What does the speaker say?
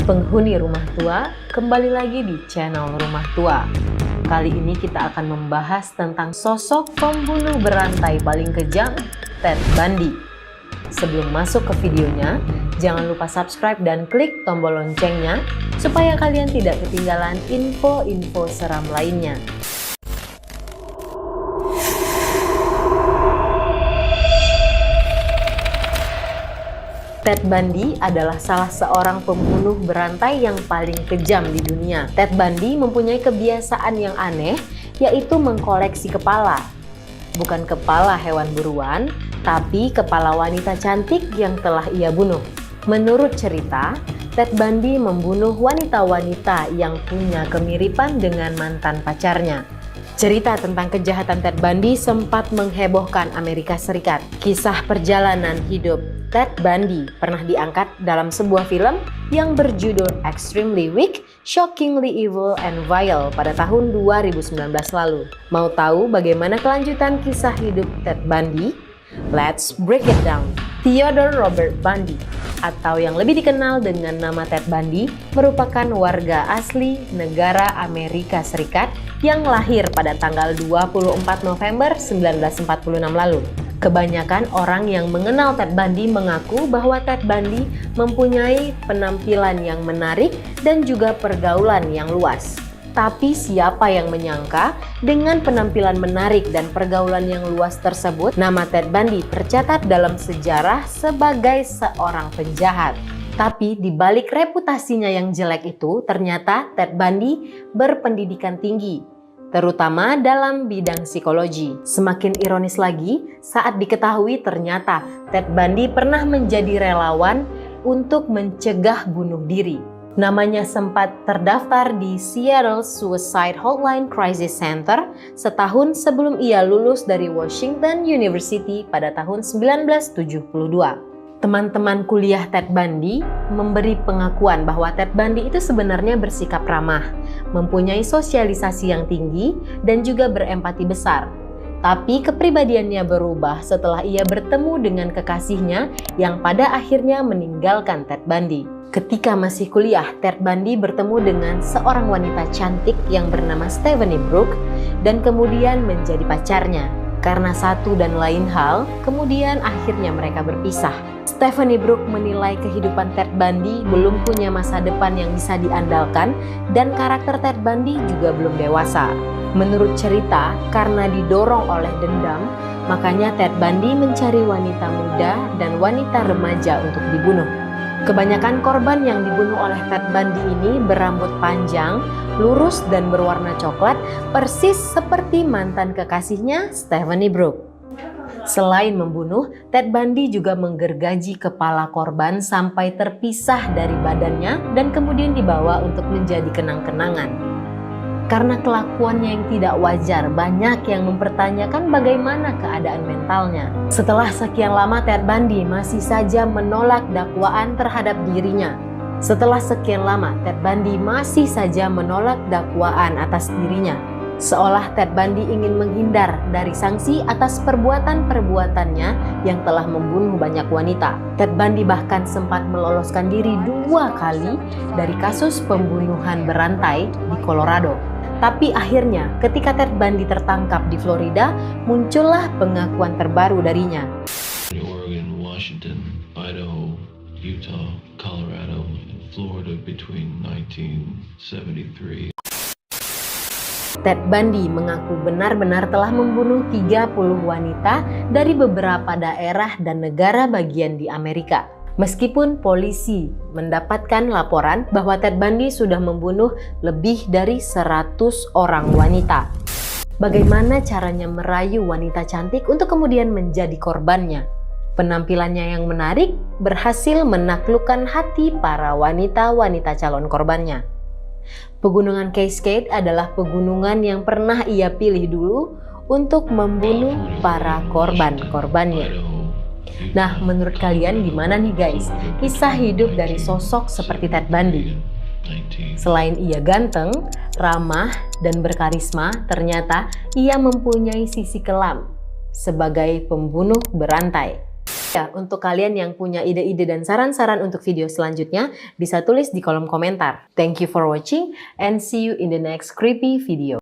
Penghuni rumah tua, kembali lagi di channel Rumah Tua. Kali ini kita akan membahas tentang sosok pembunuh berantai paling kejam, Ted Bundy. Sebelum masuk ke videonya, jangan lupa subscribe dan klik tombol loncengnya supaya kalian tidak ketinggalan info-info seram lainnya. Ted Bundy adalah salah seorang pembunuh berantai yang paling kejam di dunia. Ted Bundy mempunyai kebiasaan yang aneh, yaitu mengkoleksi kepala. Bukan kepala hewan buruan, tapi kepala wanita cantik yang telah ia bunuh. Menurut cerita, Ted Bundy membunuh wanita-wanita yang punya kemiripan dengan mantan pacarnya. Cerita tentang kejahatan Ted Bundy sempat menghebohkan Amerika Serikat. Kisah perjalanan hidup Ted Bundy pernah diangkat dalam sebuah film yang berjudul Extremely Weak, Shockingly Evil and Vile pada tahun 2019 lalu. Mau tahu bagaimana kelanjutan kisah hidup Ted Bundy? Let's break it down. Theodore Robert Bundy, atau yang lebih dikenal dengan nama Ted Bundy, merupakan warga asli negara Amerika Serikat yang lahir pada tanggal 24 November 1946 lalu. Kebanyakan orang yang mengenal Ted Bundy mengaku bahwa Ted Bundy mempunyai penampilan yang menarik dan juga pergaulan yang luas. Tapi siapa yang menyangka dengan penampilan menarik dan pergaulan yang luas tersebut, nama Ted Bundy tercatat dalam sejarah sebagai seorang penjahat. Tapi di balik reputasinya yang jelek itu, ternyata Ted Bundy berpendidikan tinggi, terutama dalam bidang psikologi. Semakin ironis lagi saat diketahui ternyata Ted Bundy pernah menjadi relawan untuk mencegah bunuh diri. Namanya sempat terdaftar di Seattle Suicide Hotline Crisis Center setahun sebelum ia lulus dari Washington University pada tahun 1972. Teman-teman kuliah Ted Bundy memberi pengakuan bahwa Ted Bundy itu sebenarnya bersikap ramah, mempunyai sosialisasi yang tinggi, dan juga berempati besar. Tapi kepribadiannya berubah setelah ia bertemu dengan kekasihnya yang pada akhirnya meninggalkan Ted Bundy. Ketika masih kuliah, Ted Bundy bertemu dengan seorang wanita cantik yang bernama Stephanie Brook dan kemudian menjadi pacarnya. Karena satu dan lain hal, kemudian akhirnya mereka berpisah. Stephanie Brook menilai kehidupan Ted Bundy belum punya masa depan yang bisa diandalkan dan karakter Ted Bundy juga belum dewasa. Menurut cerita, karena didorong oleh dendam, makanya Ted Bundy mencari wanita muda dan wanita remaja untuk dibunuh. Kebanyakan korban yang dibunuh oleh Ted Bundy ini berambut panjang, lurus dan berwarna coklat, persis seperti mantan kekasihnya Stephanie Brook. Selain membunuh, Ted Bundy juga menggergaji kepala korban sampai terpisah dari badannya dan kemudian dibawa untuk menjadi kenang-kenangan. Karena kelakuannya yang tidak wajar, banyak yang mempertanyakan bagaimana keadaan mentalnya. Setelah sekian lama, Ted Bundy masih saja menolak dakwaan terhadap dirinya. Setelah sekian lama, Ted Bundy masih saja menolak dakwaan atas dirinya. Seolah Ted Bundy ingin menghindar dari sanksi atas perbuatan-perbuatannya yang telah membunuh banyak wanita. Ted Bundy bahkan sempat meloloskan diri 2 kali dari kasus pembunuhan berantai di Colorado. Tapi akhirnya ketika Ted Bundy tertangkap di Florida, muncullah pengakuan terbaru darinya. Oregon, Washington, Idaho, Utah, Colorado, and Florida between 1973. Ted Bundy mengaku benar-benar telah membunuh 30 wanita dari beberapa daerah dan negara bagian di Amerika. Meskipun polisi mendapatkan laporan bahwa Ted Bundy sudah membunuh lebih dari 100 orang wanita. Bagaimana caranya merayu wanita cantik untuk kemudian menjadi korbannya? Penampilannya yang menarik berhasil menaklukkan hati para wanita-wanita calon korbannya. Pegunungan Cascade adalah pegunungan yang pernah ia pilih dulu untuk membunuh para korban-korbannya. Nah, menurut kalian gimana nih guys, kisah hidup dari sosok seperti Ted Bundy? Selain ia ganteng, ramah, dan berkarisma, ternyata ia mempunyai sisi kelam sebagai pembunuh berantai. Ya, untuk kalian yang punya ide-ide dan saran-saran untuk video selanjutnya, bisa tulis di kolom komentar. Thank you for watching and see you in the next creepy video.